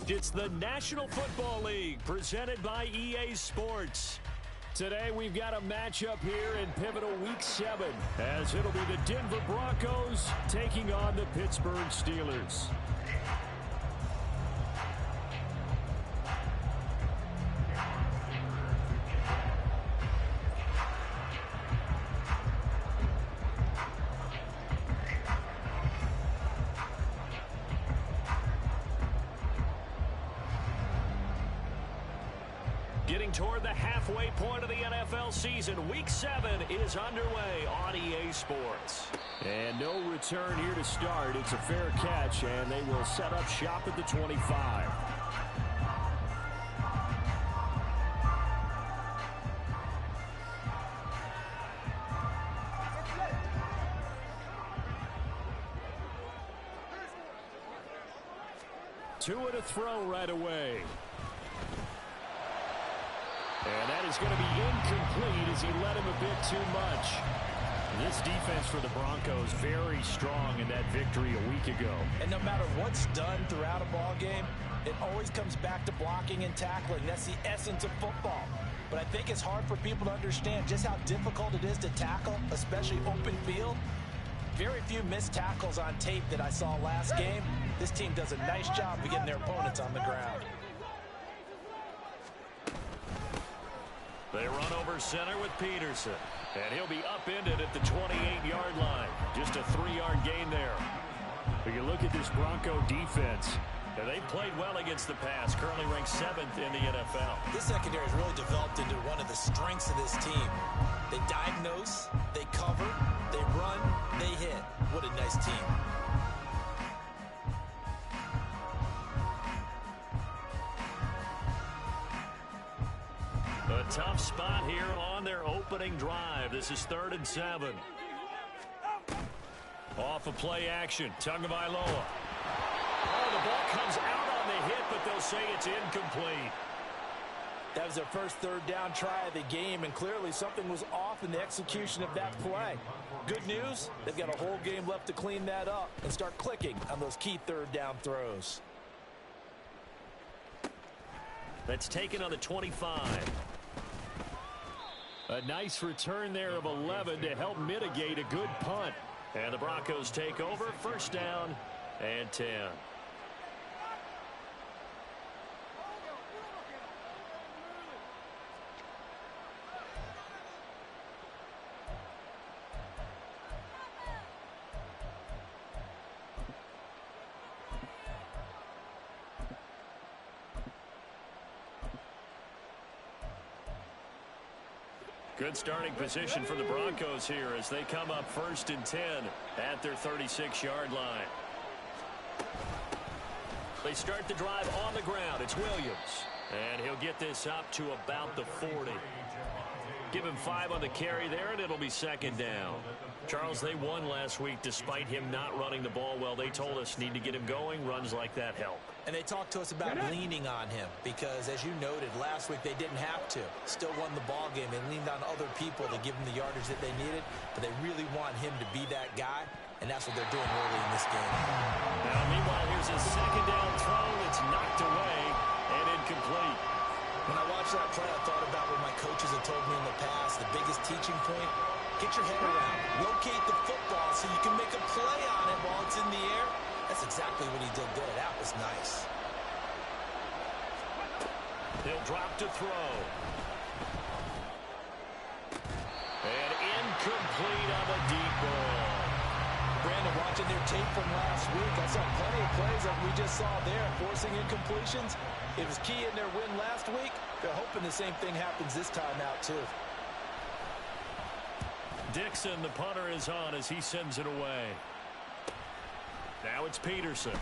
It's the National Football League presented by EA Sports. Today we've got a matchup here in pivotal Week 7 as it'll be the Denver Broncos taking on the Pittsburgh Steelers. Getting toward the halfway point of the NFL season, Week 7 is underway on EA Sports. And no return here to start. It's a fair catch, and they will set up shop at the 25. Two to throw right away. And that is going to be incomplete as he led him a bit too much. This defense for the Broncos very strong in that victory a week ago. And no matter what's done throughout a ball game, it always comes back to blocking and tackling. That's the essence of football. But I think it's hard for people to understand just how difficult it is to tackle, especially open field. Very few missed tackles on tape that I saw last game. This team does a nice job of getting their opponents on the ground. They run over center with Peterson. And he'll be upended at the 28-yard line. Just a 3-yard gain there. But you look at this Bronco defense, and they played well against the pass, currently ranked 7th in the NFL. This secondary has really developed into one of the strengths of this team. They diagnose, they cover, they run, they hit. What a nice team. A tough spot here on their opening drive. This is 3rd and 7. Off of play action, Tagovailoa. Oh, the ball comes out on the hit, but they'll say it's incomplete. That was their first 3rd down try of the game, and clearly something was off in the execution of that play. Good news, they've got a whole game left to clean that up and start clicking on those key 3rd down throws. That's taken on the 25. A nice return there of 11 to help mitigate a good punt. And the Broncos take over, 1st down and 10. Good starting position for the Broncos here as they come up 1st and 10 at their 36-yard line. They start the drive on the ground. It's Williams. And he'll get this up to about the 40. Give him 5 on the carry there, and it'll be 2nd down. Charles, they won last week despite him not running the ball well. They told us need to get him going. Runs like that help. And they talked to us about leaning on him because, as you noted, last week they didn't have to. Still won the ball game. They leaned on other people to give them the yardage that they needed, but they really want him to be that guy, and that's what they're doing early in this game. Now, meanwhile, here's a 2nd down throw that's knocked away and incomplete. When I watched that play, I thought about what my coaches had told me in the past. The biggest teaching point, get your head around. Locate the football so you can make a play on it while it's in the air. That's exactly what he did there. That was nice. He'll drop to throw. And incomplete on the deep ball. Brandon, watching their tape from last week, I saw plenty of plays like we just saw there, forcing incompletions. It was key in their win last week. They're hoping the same thing happens this time out, too. Dixon, the punter, is on as he sends it away. Now it's Peterson.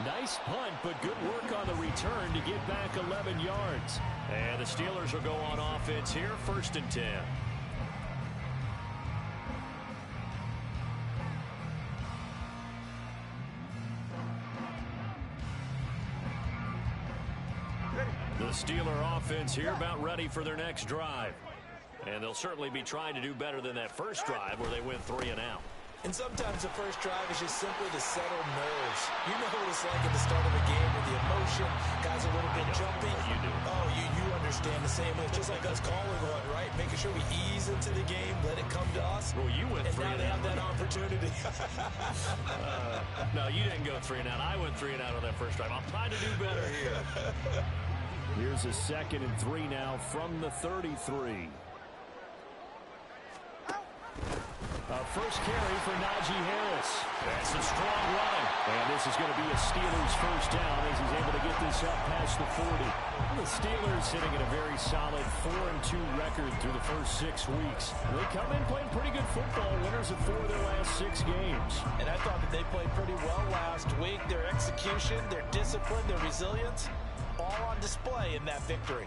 Nice punt, but good work on the return to get back 11 yards. And the Steelers will go on offense here, 1st and 10. The Steeler offense here about ready for their next drive. And they'll certainly be trying to do better than that first drive where they went 3 and out. And sometimes the first drive is just simply to settle nerves. You know what it's like at the start of a game the emotion. Guys a little bit jumpy. You do. Oh, you understand the same way. It's just like us calling one, right? Making sure we ease into the game, let it come to us. Well, you went and 3 now and they out. have that opportunity. No, you didn't go 3 and out. I went 3 and out on that first drive. I'm trying to do better here. Here's a 2nd and 3 now from the 33. First carry for Najee Harris. That's a strong run. And this is going to be a Steelers first down as he's able to get this up past the 40. The Steelers sitting at a very solid 4-2 record through the first 6 weeks. They come in playing pretty good football, winners of 4 of their last 6 games. And I thought that they played pretty well last week. Their execution, their discipline, their resilience, all on display in that victory.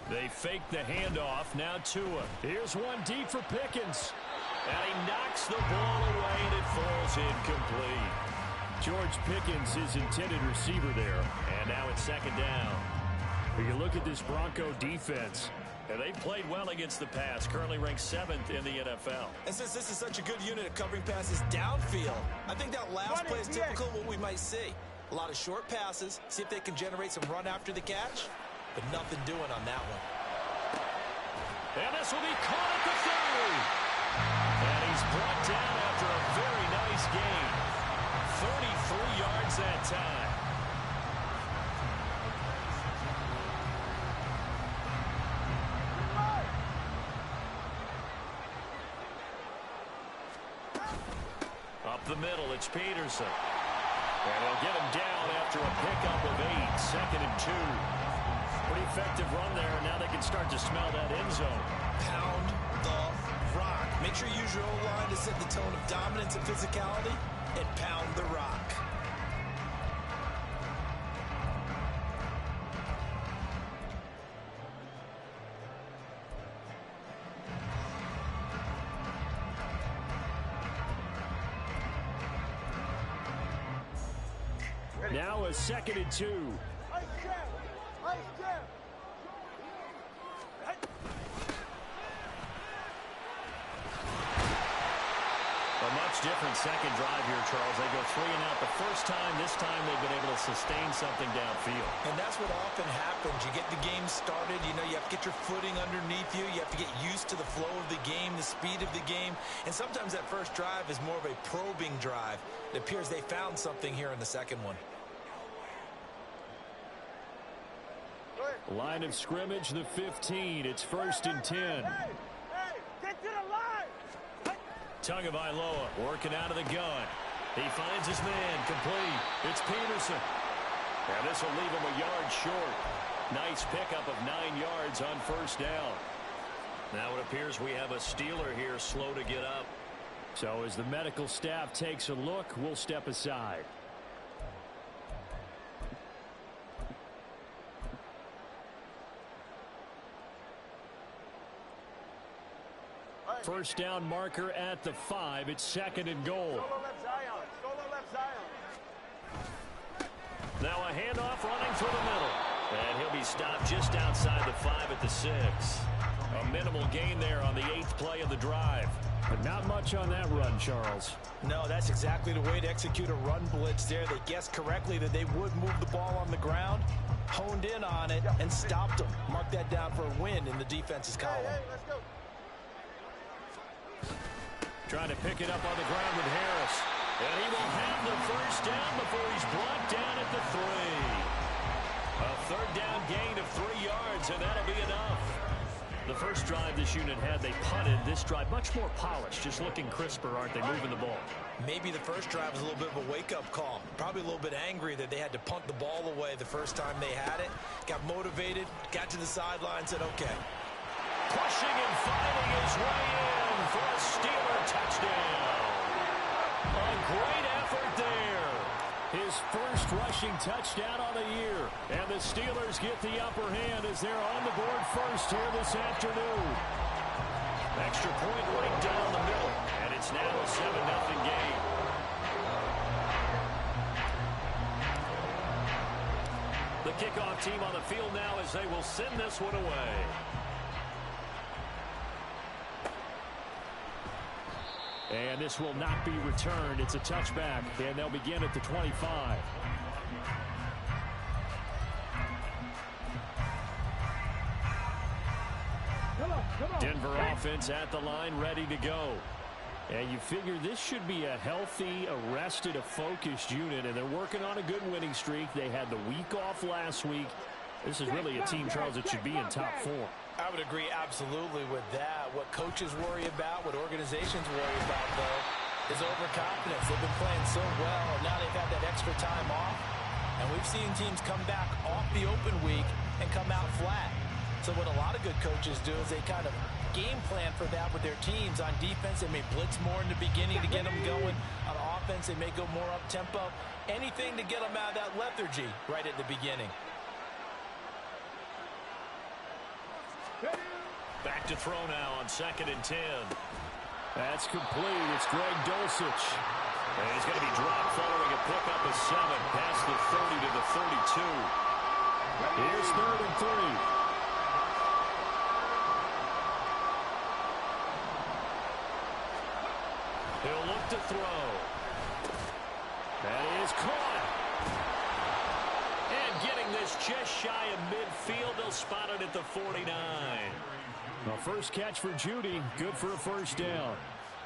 They fake the handoff. Now Tua. Here's one deep for Pickens. And he knocks the ball away, and it falls incomplete. George Pickens, his intended receiver there. And now it's 2nd down. You look at this Bronco defense. And they played well against the pass, currently ranked 7th in the NFL. And since this is such a good unit of covering passes downfield, I think that last play is typical of what we might see. A lot of short passes, see if they can generate some run after the catch, but nothing doing on that one. And this will be caught at the 30. And he's brought down after a very nice gain. 33 yards that time. Up the middle, it's Peterson. And they'll get him down after a pickup of 8, 2nd and 2. Pretty effective run there. Now they can start to smell that end zone. Pound the rock. Make sure you use your O-line to set the tone of dominance and physicality, and pound the rock. Now a 2nd and 2. A much different second drive here, Charles. They go 3 and out the first time. This time they've been able to sustain something downfield. And that's what often happens. You get the game started. You know, you have to get your footing underneath you. You have to get used to the flow of the game, the speed of the game. And sometimes that first drive is more of a probing drive. It appears they found something here in the second one. Line of scrimmage, the 15. It's 1st and 10. Get to the line! Tagovailoa working out of the gun. He finds his man, complete. It's Peterson. And this will leave him a yard short. Nice pickup of 9 yards on first down. Now it appears we have a Steeler here slow to get up. So as the medical staff takes a look, we'll step aside. First down marker at the 5. It's 2nd and goal. Solo left Zion. Solo left Zion. Now a handoff running through the middle. And he'll be stopped just outside the 5 at the 6. A minimal gain there on the 8th play of the drive. But not much on that run, Charles. No, that's exactly the way to execute a run blitz there. They guessed correctly that they would move the ball on the ground, honed in on it, and stopped them. Mark that down for a win in the defense's column. Hey, let's go. Trying to pick it up on the ground with Harris. And he will have the first down before he's brought down at the 3. A 3rd down gain of 3 yards, and that'll be enough. The first drive this unit had, they punted. This drive, much more polished, just looking crisper, aren't they, moving the ball? Maybe the first drive was a little bit of a wake-up call. Probably a little bit angry that they had to punt the ball away the first time they had it. Got motivated, got to the sideline, said, okay. Pushing and fighting his way in for a Steeler touchdown. A great effort there. His first rushing touchdown on the year. And the Steelers get the upper hand as they're on the board first here this afternoon. Extra point right down the middle. And it's now a 7-0 game. The kickoff team on the field now as they will send this one away. And this will not be returned. It's a touchback, and they'll begin at the 25. Denver offense at the line, ready to go. And you figure this should be a healthy, arrested, a focused unit, and they're working on a good winning streak. They had the week off last week. This is really a team, Charles, that should be in top form. I would agree absolutely with that. What coaches worry about, what organizations worry about, though, is overconfidence. They've been playing so well, and now they've had that extra time off. And we've seen teams come back off the open week and come out flat. So what a lot of good coaches do is they kind of game plan for that with their teams. On defense, they may blitz more in the beginning to get them going. On offense, they may go more up-tempo. Anything to get them out of that lethargy right at the beginning. Back to throw now on 2nd and 10. That's complete. It's Greg Dulcich. And he's going to be dropped following a pickup of 7 past the 30 to the 32. Here's 3rd and 3. He'll look to throw. That is caught. And getting this just shy of midfield, they'll spot it at the 49. Well, first catch for Judy. Good for a first down.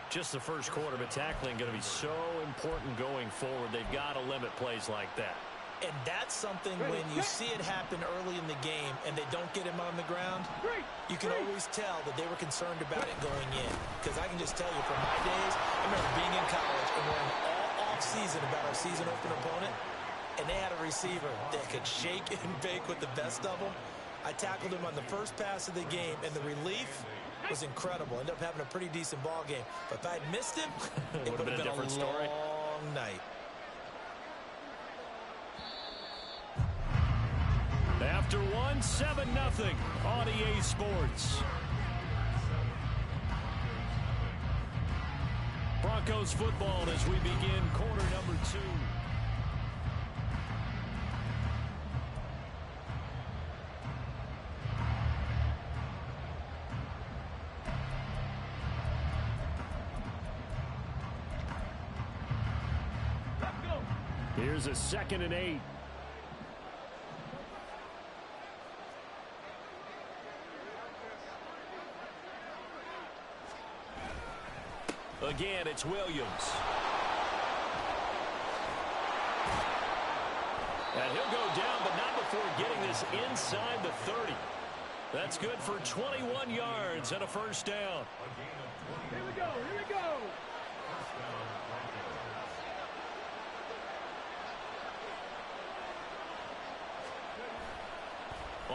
Just the first quarter, but tackling going to be so important going forward. They've got to limit plays like that. And that's something when you see it happen early in the game and they don't get him on the ground, you can always tell that they were concerned about it going in. Because I can just tell you from my days, I remember being in college and worrying all off-season about our season open opponent, and they had a receiver that could shake and bake with the best of them. I tackled him on the first pass of the game, and the relief was incredible. Ended up having a pretty decent ball game. But if I had missed him, it would have been a different story. Long night. After one, 7-0 on EA Sports. Broncos football as we begin quarter number 2. Here's a 2nd and 8. Again, it's Williams. And he'll go down, but not before getting this inside the 30. That's good for 21 yards and a first down. Here we go, here we go.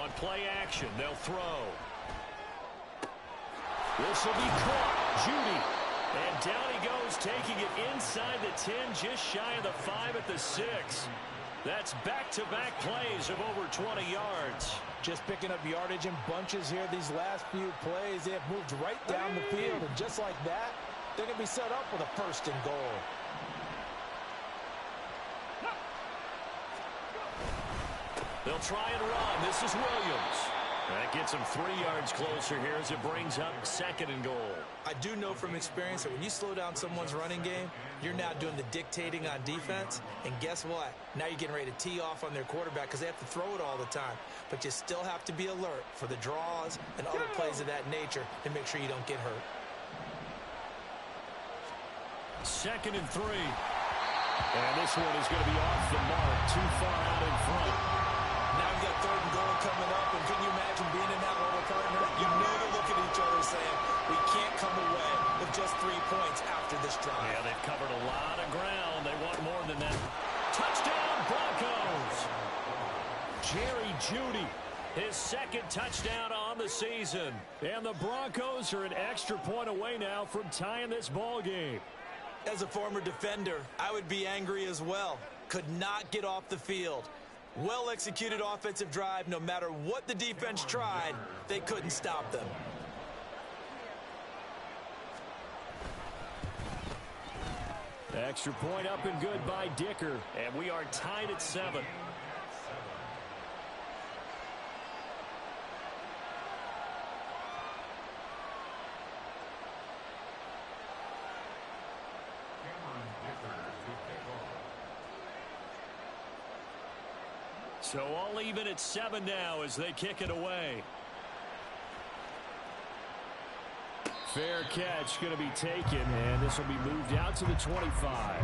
On play action, they'll throw. This will be caught. Judy. And down he goes, taking it inside the 10, just shy of the 5 at the 6. That's back-to-back plays of over 20 yards. Just picking up yardage in bunches here these last few plays. They have moved right down the field, and just like that, they're going to be set up with a 1st and goal. They'll try and run. This is Williams. That gets him 3 yards closer here as it brings up 2nd and goal. I do know from experience that when you slow down someone's running game, you're now doing the dictating on defense. And guess what? Now you're getting ready to tee off on their quarterback because they have to throw it all the time. But you still have to be alert for the draws and other plays of that nature and make sure you don't get hurt. 2nd and 3. And this one is going to be off the mark, too far out in front. Now we've got 3rd and goal coming up, and can you imagine being in that role, partner? You know to look at each other saying, we can't come away with just 3 points after this drive. Yeah, they've covered a lot of ground. They want more than that. Touchdown, Broncos! Jerry Jeudy. His 2nd touchdown on the season. And the Broncos are an extra point away now from tying this ball game. As a former defender, I would be angry as well. Could not get off the field. Well-executed offensive drive. No matter what the defense tried, they couldn't stop them. Extra point up and good by Dicker. And we are tied at 7. So all even at 7 now as they kick it away. Fair catch going to be taken, and this will be moved out to the 25.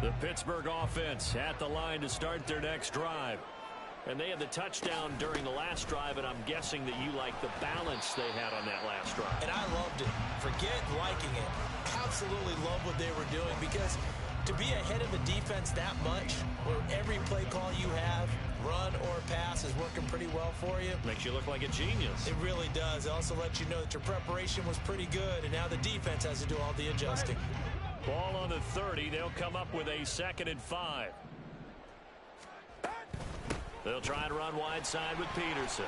The Pittsburgh offense at the line to start their next drive. And they had the touchdown during the last drive, and I'm guessing that you like the balance they had on that last drive. And I loved it. Forget liking it. Absolutely love what they were doing, because to be ahead of a defense that much, where every play call you have, run or pass, is working pretty well for you. Makes you look like a genius. It really does. It also lets you know that your preparation was pretty good, and now the defense has to do all the adjusting. Ball on the 30. They'll come up with a 2nd and 5. They'll try to run wide side with Peterson.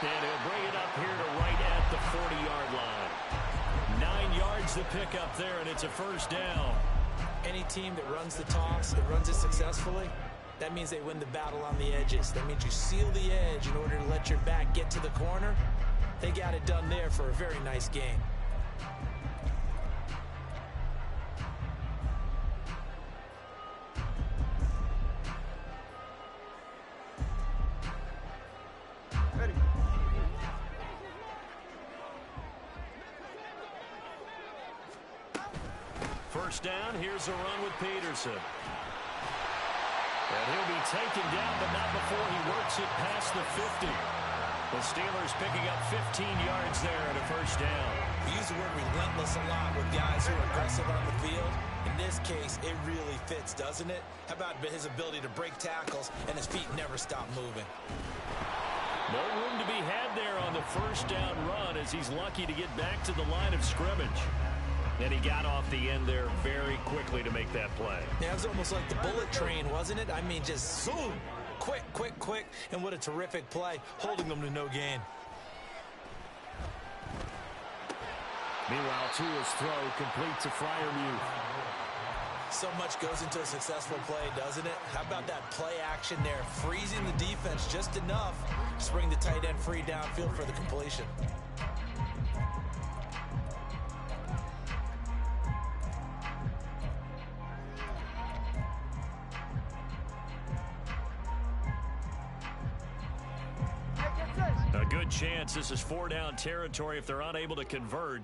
And he'll bring it up here to right at the 40-yard line. 9 yards to pick up there, and it's a first down. Any team that runs the toss and runs it successfully, that means they win the battle on the edges. That means you seal the edge in order to let your back get to the corner. They got it done there for a very nice game. First down, here's a run with Peterson. And he'll be taken down, but not before he works it past the 50. The Steelers picking up 15 yards there and a first down. We use the word relentless a lot with guys who are aggressive on the field. In this case, it really fits, doesn't it? How about his ability to break tackles and his feet never stop moving? No room to be had there on the first down run as he's lucky to get back to the line of scrimmage. And he got off the end there very quickly to make that play. Yeah, it was almost like the bullet train, wasn't it? I mean, just zoom. Quick, quick, quick. And what a terrific play, holding them to no gain. Meanwhile, Tua's throw complete to Freiermuth. So much goes into a successful play, doesn't it? How about that play action there? Freezing the defense just enough to bring the tight end free downfield for the completion. A good chance this is 4-down territory if they're unable to convert.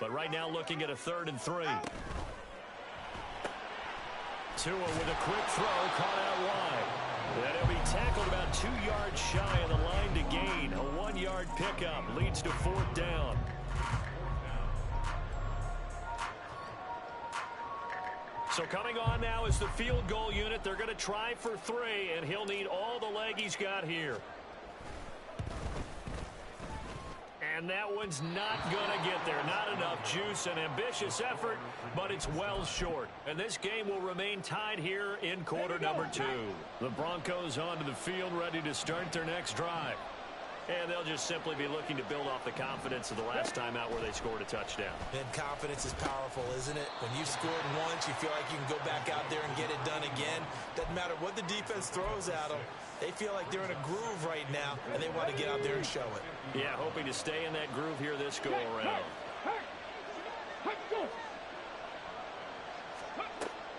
But right now looking at a 3rd and 3. Tua with a quick throw, caught out wide. And he'll be tackled about 2 yards shy of the line to gain. A 1-yard pickup leads to 4th down. So coming on now is the field goal unit. They're going to try for 3, and he'll need all the leg he's got here. And that one's not going to get there. Not enough juice. An ambitious effort, but it's well short. And this game will remain tied here in quarter number 2. The Broncos onto the field, ready to start their next drive. And they'll just simply be looking to build off the confidence of the last time out where they scored a touchdown. And confidence is powerful, isn't it? When you've scored once, you feel like you can go back out there and get it done again. Doesn't matter what the defense throws at them. They feel like they're in a groove right now, and they want to get out there and show it. Yeah, hoping to stay in that groove here this go-around.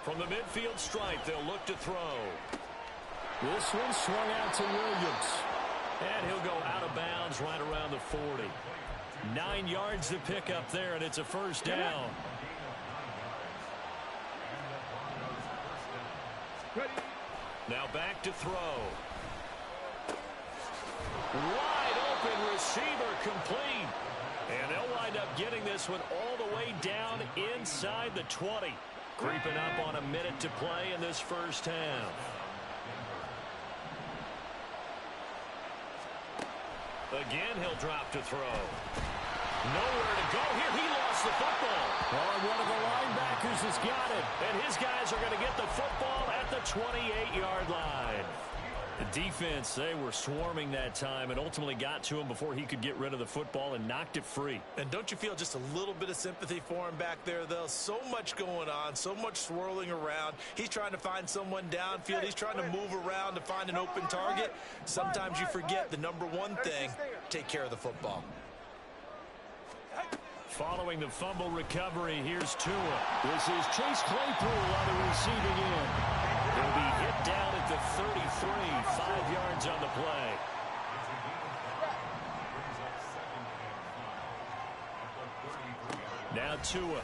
From the midfield stripe, they'll look to throw. This one swung out to Williams. And he'll go out of bounds right around the 40. 9 yards to pick up there, and it's a first down. Now back to throw. Wide open receiver complete. And they'll wind up getting this one all the way down inside the 20. Creeping up on a minute to play in this first half. Again, he'll drop to throw. Nowhere to go here. He lost the football. Oh, one of the linebackers has got it. And his guys are going to get the football at the 28-yard line. The defense, they were swarming that time and ultimately got to him before he could get rid of the football and knocked it free. And don't you feel just a little bit of sympathy for him back there, though? So much going on, so much swirling around. He's trying to find someone downfield. He's trying to move around to find an open target. Sometimes you forget the number one thing, take care of the football. Following the fumble recovery, here's Tua. This is Chase Claypool on the receiving end. He'll be hit down at the 33, 5 yards on the play. Now Tua.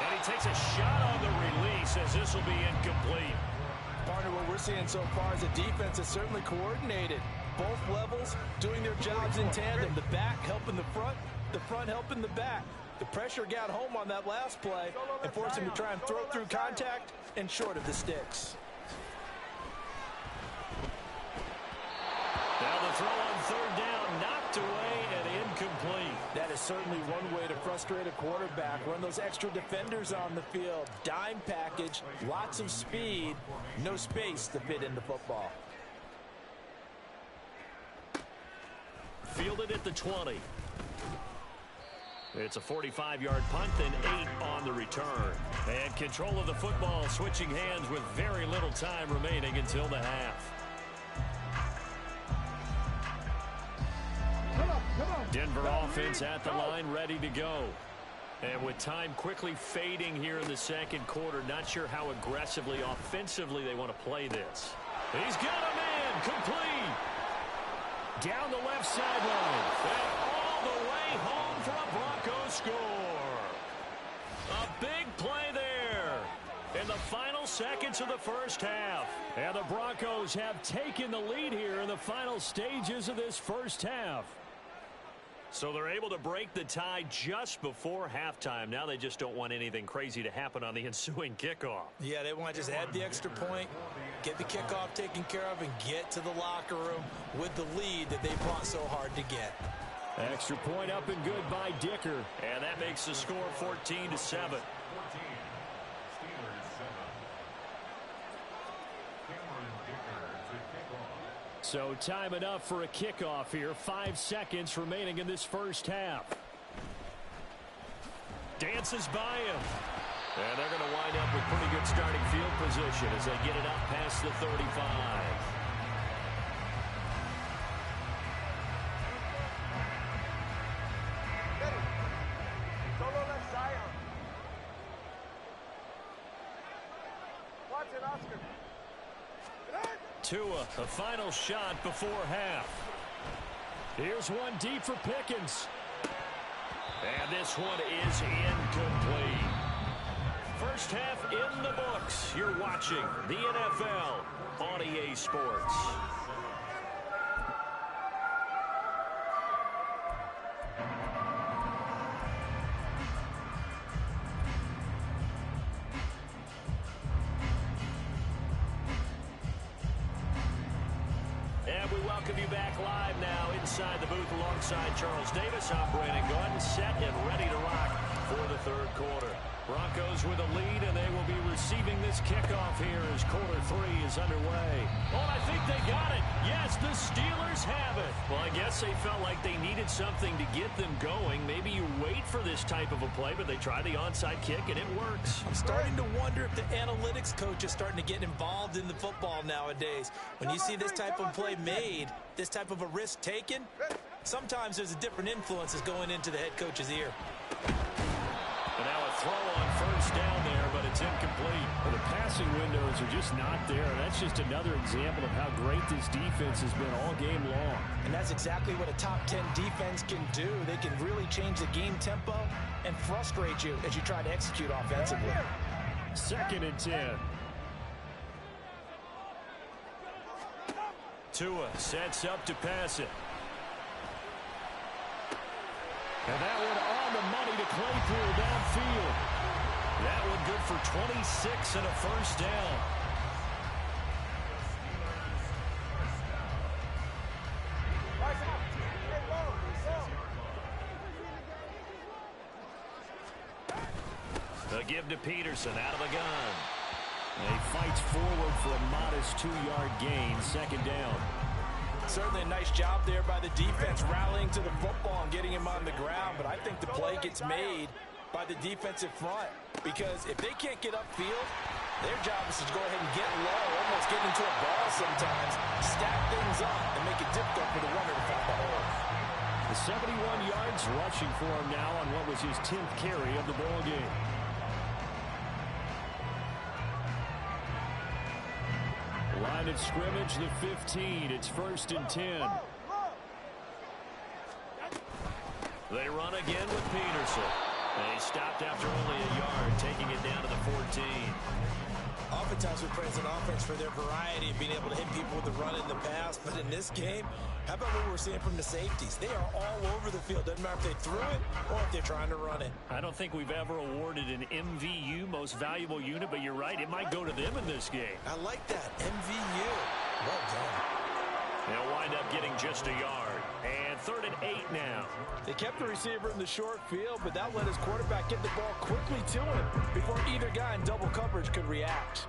And he takes a shot on the release as this will be incomplete. Partner, what we're seeing so far is the defense is certainly coordinated. Both levels doing their jobs in tandem. The back helping the front helping the back. The pressure got home on that last play and forced him to try and throw through contact and short of the sticks. Now the throw on third down, knocked away and incomplete. That is certainly one way to frustrate a quarterback. Run those extra defenders on the field. Dime package, lots of speed, no space to fit in the football. Fielded at the 20. It's a 45-yard punt, then 8 on the return. And control of the football, switching hands with very little time remaining until the half. Denver offense at the line, ready to go. And with time quickly fading here in the second quarter, not sure how aggressively, offensively they want to play this. He's got a man, complete. Down the left sideline. And all the way home for a Broncos score. A big play there in the final seconds of the first half. And the Broncos have taken the lead here in the final stages of this first half. So they're able to break the tie just before halftime. Now they just don't want anything crazy to happen on the ensuing kickoff. Yeah, they want to just add the extra point, get the kickoff taken care of, and get to the locker room with the lead that they fought so hard to get. Extra point up and good by Dicker. And that makes the score 14-7. So time enough for a kickoff here. 5 seconds remaining in this first half. Dances by him. And they're going to wind up with pretty good starting field position as they get it up past the 35. Tua, a final shot before half. Here's one deep for Pickens. And this one is incomplete. First half in the books. You're watching the NFL on EA Sports. Welcome you back live now inside the booth alongside Charles Davis. I'm Brandon Gordon, set and ready to rock for the third quarter. Broncos with a lead, and they will be receiving this kickoff here as quarter 3 is underway. Oh, I think they got it. Yes, the Steelers have it. Well, I guess they felt like they needed something to get them going. Maybe you wait for this type of a play, but they try the onside kick, and it works. I'm starting to wonder if the analytics coach is starting to get involved in the football nowadays. When you see this type of play made, this type of a risk taken, sometimes there's a different influence that's going into the head coach's ear. And now a throw on first down there, but it's incomplete. Well, the passing windows are just not there. That's just another example of how great this defense has been all game long. And that's exactly what a top 10 defense can do. They can really change the game tempo and frustrate you as you try to execute offensively. 2nd and 10. Tua sets up to pass it. And that one on the money to Claypool downfield. That one good for 26 and a first down. They'll give to Peterson out of the gun. He fights forward for a modest 2-yard gain, second down. Certainly a nice job there by the defense, rallying to the football and getting him on the ground. But I think the play gets made by the defensive front, because if they can't get upfield, their job is to go ahead and get low, almost get into a ball sometimes, stack things up, and make it difficult for the runner to find the hole. The 71 yards rushing for him now on what was his 10th carry of the ball game. Line of scrimmage, the 15. It's 1st and 10. They run again with Peterson. They stopped after only a yard, taking it down to the 14. Oftentimes we praise an offense for their variety of being able to hit people with the run in the pass, but in this game, how about what we're seeing from the safeties? They are all over the field. Doesn't matter if they threw it or if they're trying to run it. I don't think we've ever awarded an MVU, most valuable unit, but you're right, it might go to them in this game. I like that, MVU. Well done. They'll wind up getting just a yard. And 3rd and 8 now. They kept the receiver in the short field, but that let his quarterback get the ball quickly to him before either guy in double coverage could react.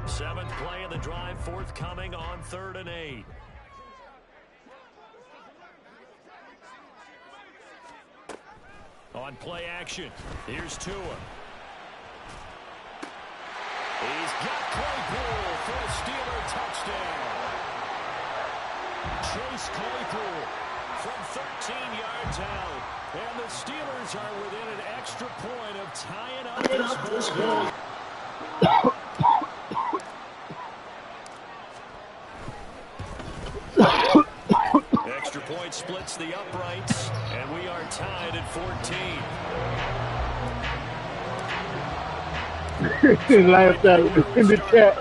7th play of the drive, forthcoming on 3rd and 8. On play action, here's Tua. He's got Claypool for a Steeler touchdown. Chase Claypool from 13 yards out. And the Steelers are within an extra point of tying up this ball. Extra point splits the uprights, and we are tied at 14. They laughed at him in the chat.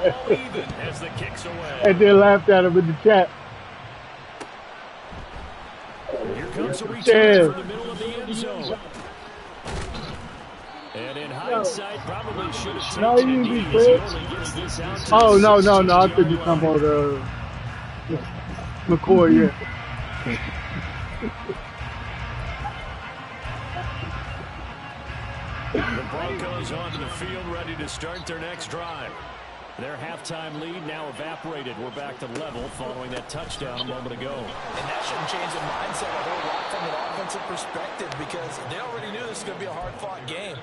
As the kicks away. And they laughed at him in the chat. Here comes a return from the middle of the end zone. And in hindsight, probably should have taken it easy as he only gets this out to Oh, no. I the think you talking about McCoy, yeah. The Broncos onto the field, ready to start their next drive. Their halftime lead now evaporated. We're back to level following that touchdown a moment ago. And that shouldn't change the mindset a whole lot from an offensive perspective, because they already knew this was going to be a hard-fought game.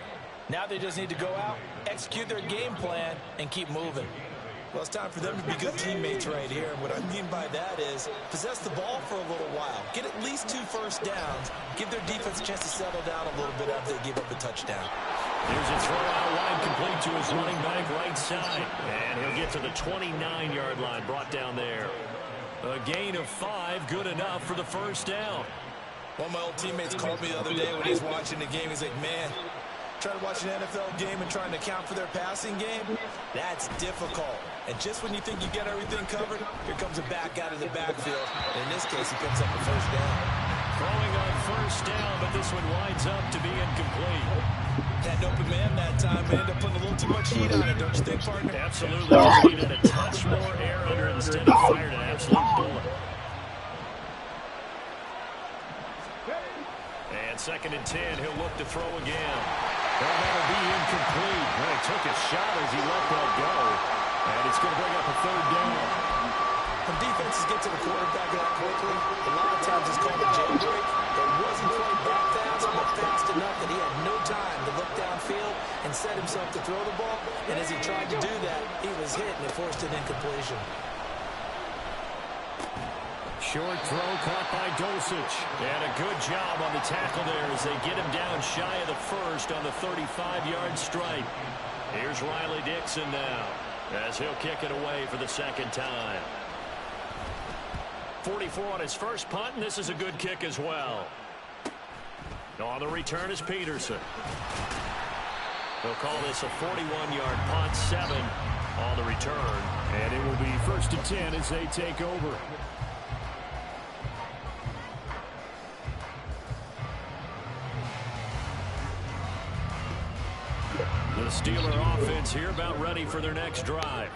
Now they just need to go out, execute their game plan, and keep moving. Well, it's time for them to be good teammates right here. And what I mean by that is possess the ball for a little while. Get at least 2 first downs. Give their defense a chance to settle down a little bit after they give up a touchdown. Here's a throw out wide, complete to his running back right side. And he'll get to the 29-yard line, brought down there. A gain of 5, good enough for the first down. One of my old teammates called me the other day when he was watching the game. He's like, man, trying to watch an NFL game and trying to account for their passing game, that's difficult. And just when you think you get everything covered, here comes a back out of the backfield. And in this case, he picks up the first down. Throwing on first down, but this one winds up to be incomplete. Had an open man that time, but ended up putting a little too much heat on it, don't you think, partner? Absolutely. Just needed a touch more air under it instead of fired an absolute bullet. And 2nd and 10, he'll look to throw again. Well, that'll be incomplete. Well, he took a shot as he let that go. And it's going to bring up a 3rd down. When defenses get to the quarterback that quickly, a lot of times it's called a jailbreak. It wasn't quite that fast, but fast enough that he had no time to look downfield and set himself to throw the ball. And as he tried to do that, he was hit and it forced an incompletion. Short throw caught by Dulcich. And a good job on the tackle there as they get him down shy of the first on the 35-yard stripe. Here's Riley Dixon now as he'll kick it away for the 2nd time. 44 on his first punt, and this is a good kick as well. On the return is Peterson. They'll call this a 41-yard punt, 7 on the return. And it will be 1st and 10 as they take over. The Steeler offense here about ready for their next drive.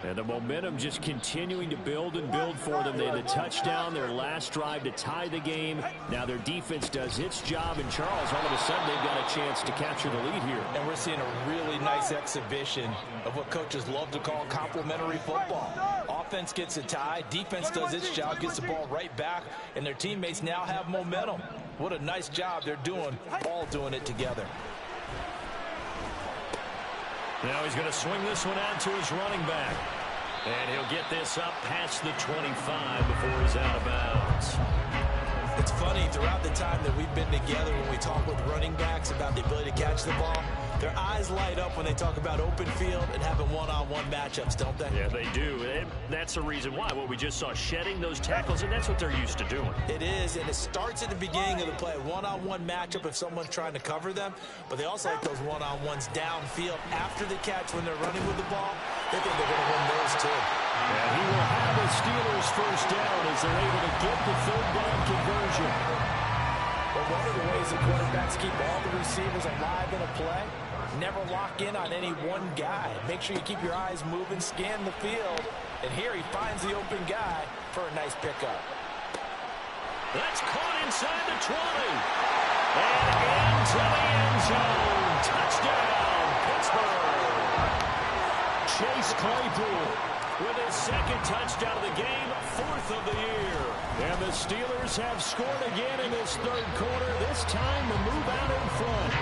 And the momentum just continuing to build and build for them. They had the touchdown, their last drive to tie the game. Now their defense does its job, and Charles, all of a sudden, they've got a chance to capture the lead here. And we're seeing a really nice exhibition of what coaches love to call complementary football. Offense gets a tie, defense does its job, gets the ball right back, and their teammates now have momentum. What a nice job they're doing, all doing it together. Now he's going to swing this one out to his running back. And he'll get this up past the 25 before he's out of bounds. It's funny, throughout the time that we've been together, when we talk with running backs about the ability to catch the ball, their eyes light up when they talk about open field and having one-on-one matchups, don't they? Yeah, they do. And that's the reason why. What we just saw, shedding those tackles, and that's what they're used to doing. It is, and it starts at the beginning of the play. One-on-one matchup if someone's trying to cover them, but they also like those one-on-ones downfield after the catch when they're running with the ball. They think they're going to win those too. And he will have the Steelers first down as they're able to get the third down conversion. Well, one of the ways that quarterbacks keep all the receivers alive in a play, never lock in on any one guy. Make sure you keep your eyes moving, scan the field, and here he finds the open guy for a nice pickup. That's caught inside the 20. And into the end zone. Touchdown, Pittsburgh. Chase Claypool with his second touchdown of the game, 4th of the year. And the Steelers have scored again in this third quarter. This time the move out in front.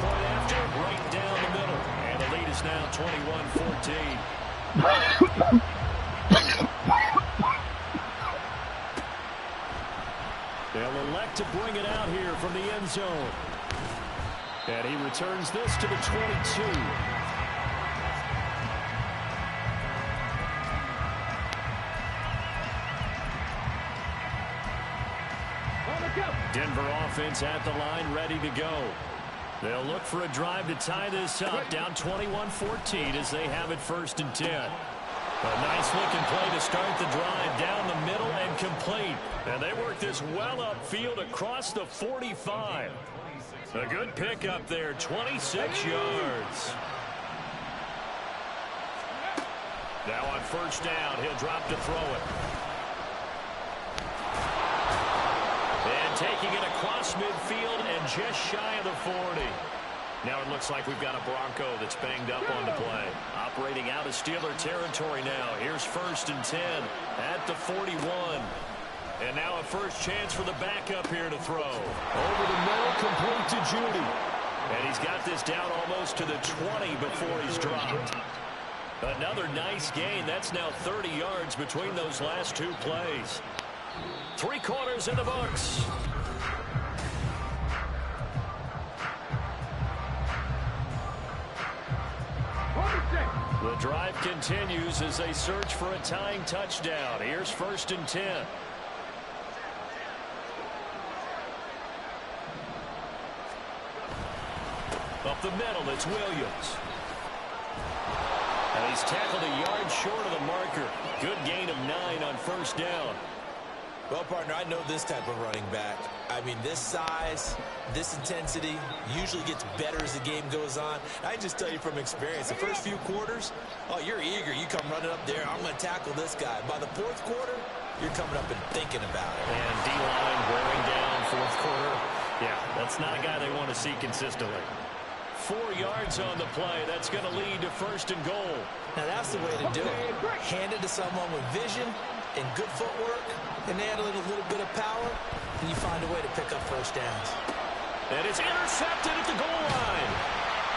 Point after, right down the middle. And the lead is now 21-14. They'll elect to bring it out here from the end zone. And he returns this to the 22. Denver offense at the line, ready to go. They'll look for a drive to tie this up, down 21-14 as they have it 1st and 10. A nice-looking play to start the drive down the middle and complete. And they work this well upfield across the 45. A good pickup there, 26 yards. Now on 1st down, he'll drop to throw it. And taking it across midfield and just shy of the 40. Now it looks like we've got a Bronco that's banged up on the play. Operating out of Steeler territory now. Here's 1st and 10 at the 41. And now a first chance for the backup here to throw. Over the middle, complete to Judy. And he's got this down almost to the 20 before he's dropped. Another nice gain. That's now 30 yards between those last 2 plays. 3 quarters in the books. The drive continues as they search for a tying touchdown. Here's 1st and 10. Up the middle, it's Williams. And he's tackled a yard short of the marker. Good gain of 9 on 1st down. Well, partner, I know this type of running back. I mean, this size, this intensity usually gets better as the game goes on. I just tell you from experience, the first few quarters, oh, you're eager. You come running up there, I'm going to tackle this guy. By the 4th quarter, you're coming up and thinking about it. And D-line wearing down 4th quarter. Yeah, that's not a guy they want to see consistently. 4 yards on the play. That's going to lead to 1st and goal. Now, that's the way to do it. Hand it to someone with vision and good footwork, and add a little bit of power, and you find a way to pick up 1st downs. And it's intercepted at the goal line.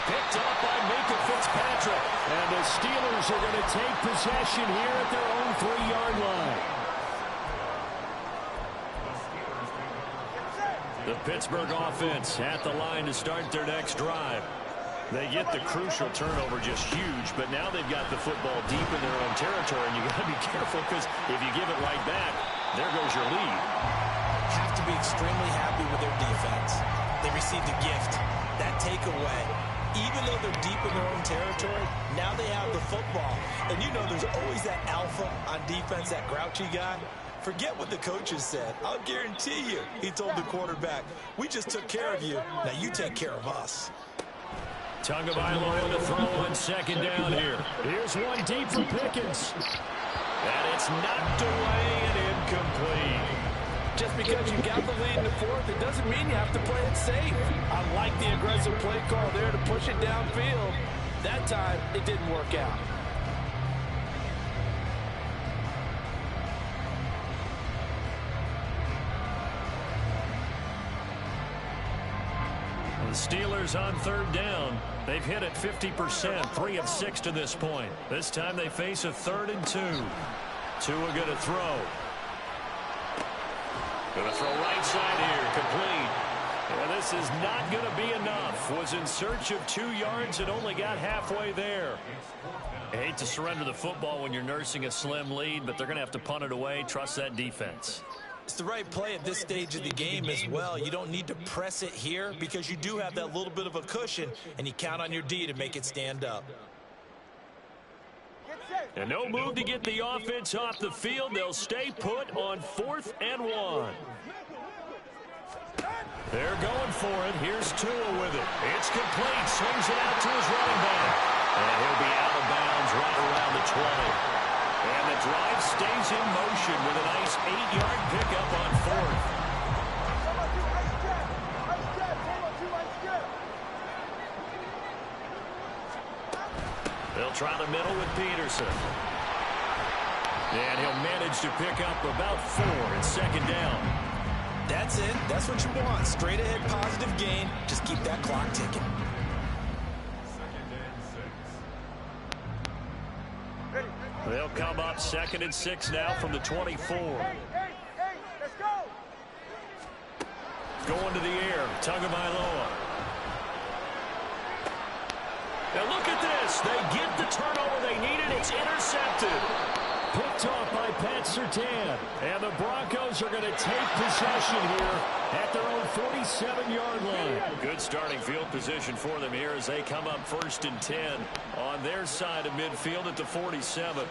Picked up by Majic Fitzpatrick. And the Steelers are going to take possession here at their own 3-yard line. The Pittsburgh offense at the line to start their next drive. They get the crucial turnover, just huge, but now they've got the football deep in their own territory, and you got to be careful because if you give it right back, there goes your lead. Have to be extremely happy with their defense. They received a gift, that takeaway. Even though they're deep in their own territory, now they have the football. And you know there's always that alpha on defense, that grouchy guy. Forget what the coaches said. I'll guarantee you, he told the quarterback, we just took care of you. Now you take care of us. Tagovailoa to throw on second down here. Here's one deep for Pickens. And it's knocked away and incomplete. Just because you got the lead in the fourth, it doesn't mean you have to play it safe. I like the aggressive play call there to push it downfield. That time, it didn't work out. The Steelers on third down. They've hit it 50%, 3 of 6 to this point. This time they face a 3rd and 2. Tua going to throw. Going to throw right side here, complete. And this is not going to be enough. Was in search of 2 yards and only got halfway there. I hate to surrender the football when you're nursing a slim lead, but they're going to have to punt it away. Trust that defense. It's the right play at this stage of the game as well. You don't need to press it here because you do have that little bit of a cushion, and you count on your D to make it stand up. And no move to get the offense off the field. They'll stay put on 4th and 1. They're going for it. Here's Tua with it. It's complete. Swings it out to his running back. And he'll be out of bounds right around the 20. And the drive stays in motion with a nice 8-yard pickup on 4th. They'll try the middle with Peterson. And he'll manage to pick up about 4 and second down. That's it. That's what you want. Straight ahead positive gain. Just keep that clock ticking. They'll come up 2nd and 6 now from the 24. Let's go. Going to the air. Tagovailoa. Now look at this. They get the turnover they needed. It's intercepted. Picked off by Pat Surtain. And the Broncos are going to take possession here at their own 47-yard line. Good starting field position for them here as they come up 1st and 10 on their side of midfield at the 47.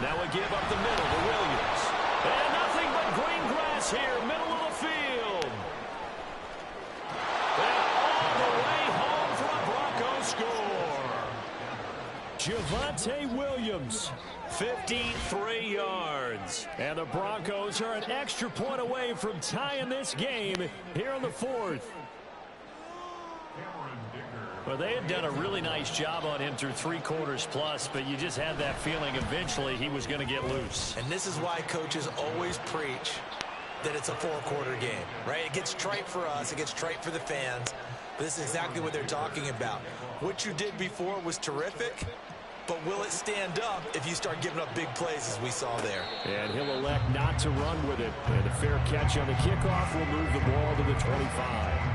Now we give up the middle to Williams. And nothing but green grass here, middle of the field. And all the way home for a Bronco score. Javonte Williams. 53 yards. And the Broncos are an extra point away from tying this game here in the 4th. Well, they had done a really nice job on him through 3 quarters plus, but you just had that feeling eventually he was going to get loose. And this is why coaches always preach that it's a 4-quarter game, right? It gets trite for us. It gets trite for the fans. But this is exactly what they're talking about. What you did before was terrific. But will it stand up if you start giving up big plays as we saw there? And he'll elect not to run with it. And a fair catch on the kickoff will move the ball to the 25.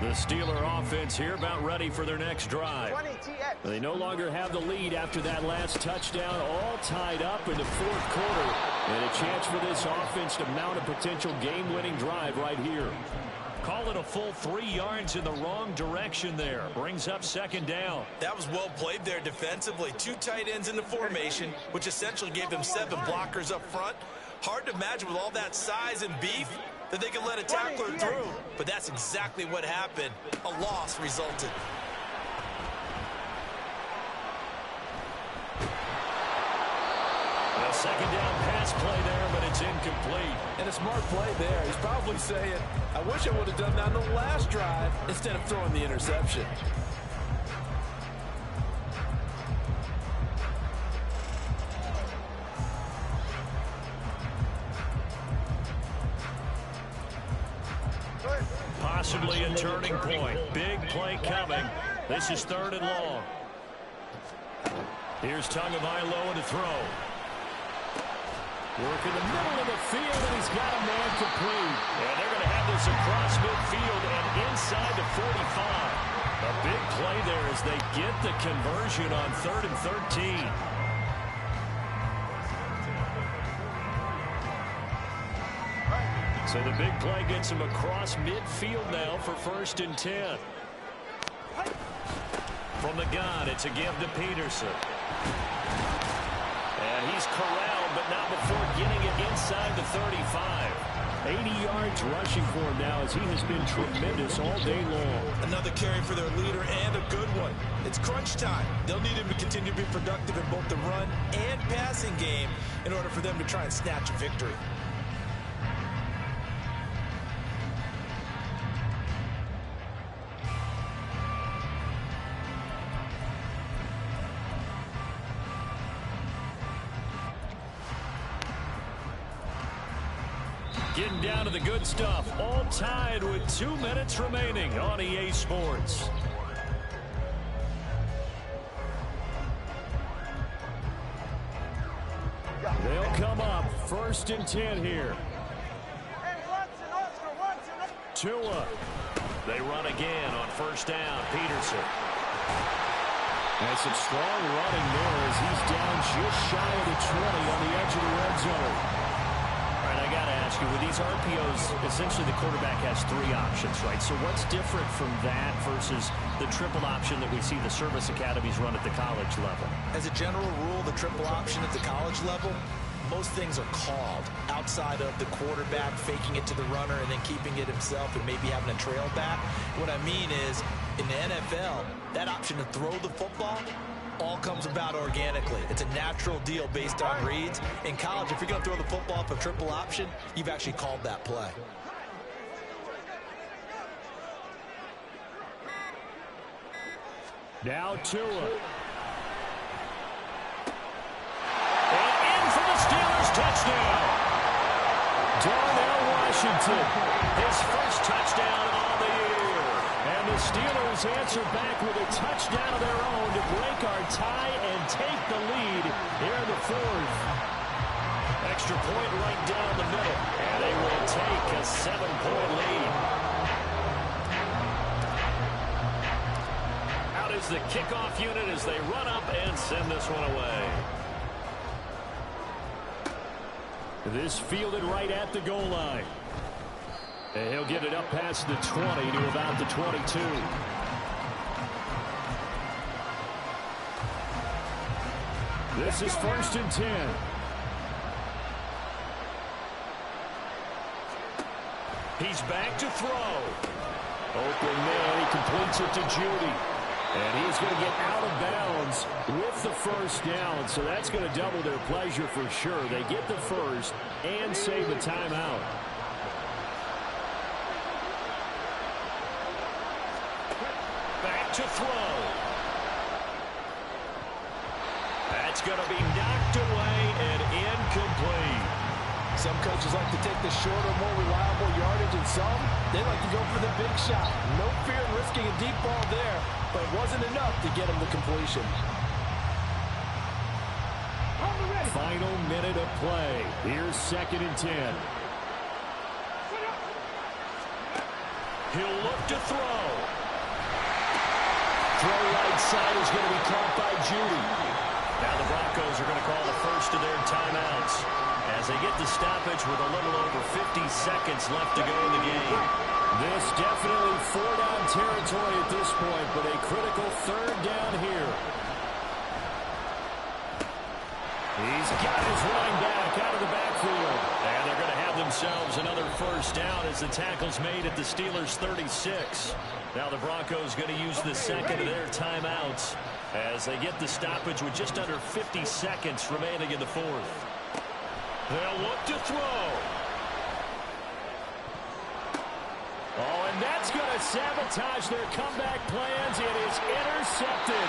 The Steeler offense here about ready for their next drive. They no longer have the lead after that last touchdown, all tied up in the 4th quarter. And a chance for this offense to mount a potential game-winning drive right here. Call it a full 3 yards in the wrong direction there. Brings up second down. That was well played there defensively. 2 tight ends in the formation, which essentially gave them 7 blockers up front. Hard to imagine with all that size and beef that they could let a tackler through. But that's exactly what happened. A loss resulted. A second down pass play there, but it's incomplete. And a smart play there. He's probably saying, I wish I would have done that on the last drive instead of throwing the interception. Possibly a turning point. Big play coming. This is 3rd and long. Here's Tagovailoa to throw. Work in the middle of the field, and he's got a man complete. And they're going to have this across midfield and inside the 45. A big play there as they get the conversion on 3rd and 13. So the big play gets him across midfield now for 1st and 10. From the gun, it's a give to Peterson. And he's corralled, but not before getting it inside the 35. 80 yards rushing for him now as he has been tremendous all day long. Another carry for their leader and a good one. It's crunch time. They'll need him to continue to be productive in both the run and passing game in order for them to try and snatch a victory. Getting down to the good stuff. All tied with 2 minutes remaining on EA Sports. They'll come up 1st and 10 here. Tua. They run again on 1st down. Peterson. And some strong running there as he's down just shy of the 20 on the edge of the red zone. All right, I got to ask you, with these RPOs, essentially the quarterback has 3 options, right? So what's different from that versus the triple option that we see the service academies run at the college level? As a general rule, the triple option at the college level, most things are called outside of the quarterback faking it to the runner and then keeping it himself and maybe having a trail back. What I mean is, in the NFL, that option to throw the football all comes about organically. It's a natural deal based on reads. In college, if you're going to throw the football off a triple option, you've actually called that play. Now Tua. Touchdown. Darnell Washington. His first touchdown on the year. And the Steelers answer back with a touchdown of their own to break our tie and take the lead here in the 4th. Extra point right down the middle. And they will take a 7-point lead. Out is the kickoff unit as they run up and send this one away. This fielded right at the goal line. And he'll get it up past the 20 to about the 22. This is 1st and 10. He's back to throw. Open man, he completes it to Judy. And he's going to get out of bounds with the 1st down. So that's going to double their pleasure for sure. They get the 1st and save the timeout. Back to throw. That's going to be knocked away and incomplete. Some coaches like to take the shorter, more reliable yardage, and some, they like to go for the big shot. No fear in risking a deep ball there, but it wasn't enough to get him the completion. Final minute of play. Here's 2nd and 10. He'll look to throw. Throw right side is going to be caught by Judy. Now the Broncos are going to call the first of their timeouts as they get the stoppage with a little over 50 seconds left to go in the game. This definitely 4-down territory at this point, but a critical 3rd down here. He's got his running back out of the backfield. And they're going to have themselves another 1st down as the tackle's made at the Steelers' 36. Now the Broncos going to use the 2nd of their timeouts as they get the stoppage with just under 50 seconds remaining in the 4th. They'll look to throw. Oh, and that's going to sabotage their comeback plans. It is intercepted.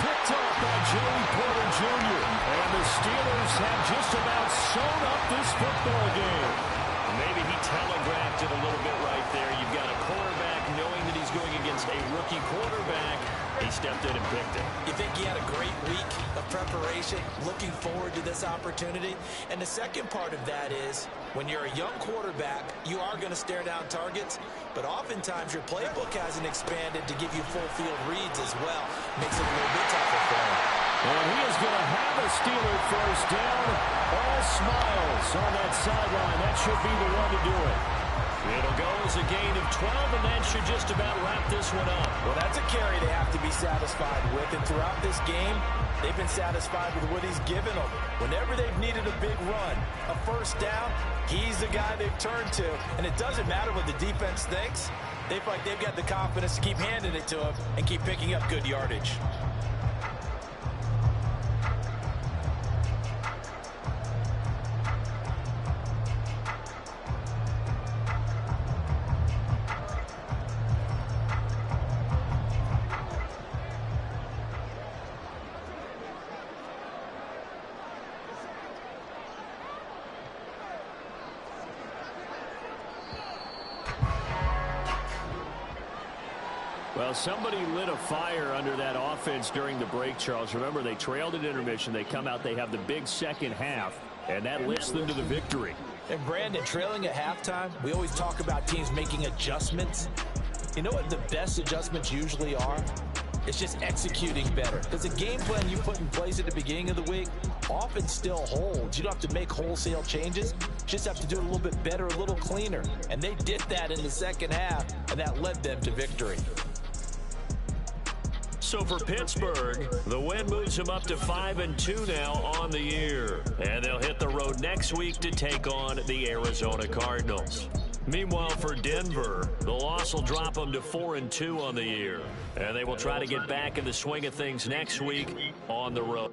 Picked off by Joey Porter Jr. And the Steelers have just about sewn up this football game. Maybe he telegraphed it a little bit right there. You've got a quarterback knowing that he's going against a rookie quarterback. He stepped in and picked it. You think he had a great week of preparation, looking forward to this opportunity? And the second part of that is, when you're a young quarterback, you are going to stare down targets, but oftentimes your playbook hasn't expanded to give you full field reads as well. Makes it a little bit tougher for him. And he is going to have a Steeler 1st down. All smiles on that sideline. That should be the one to do it. It'll go as a gain of 12, and that should just about wrap this one up. Well, that's a carry they have to be satisfied with, and throughout this game, they've been satisfied with what he's given them. Whenever they've needed a big run, a first down, he's the guy they've turned to, and it doesn't matter what the defense thinks. They feel like they've got the confidence to keep handing it to him and keep picking up good yardage. Well, somebody lit a fire under that offense during the break, Charles. Remember, they trailed at intermission. They come out, they have the big second half, and that lifts them to the victory. And Brandon, trailing at halftime, we always talk about teams making adjustments. You know what the best adjustments usually are? It's just executing better. Because the game plan you put in place at the beginning of the week often still holds. You don't have to make wholesale changes. You just have to do it a little bit better, a little cleaner. And they did that in the second half, and that led them to victory. So for Pittsburgh, the win moves them up to 5-2 now on the year. And they'll hit the road next week to take on the Arizona Cardinals. Meanwhile, for Denver, the loss will drop them to 4-2 on the year. And they will try to get back in the swing of things next week on the road.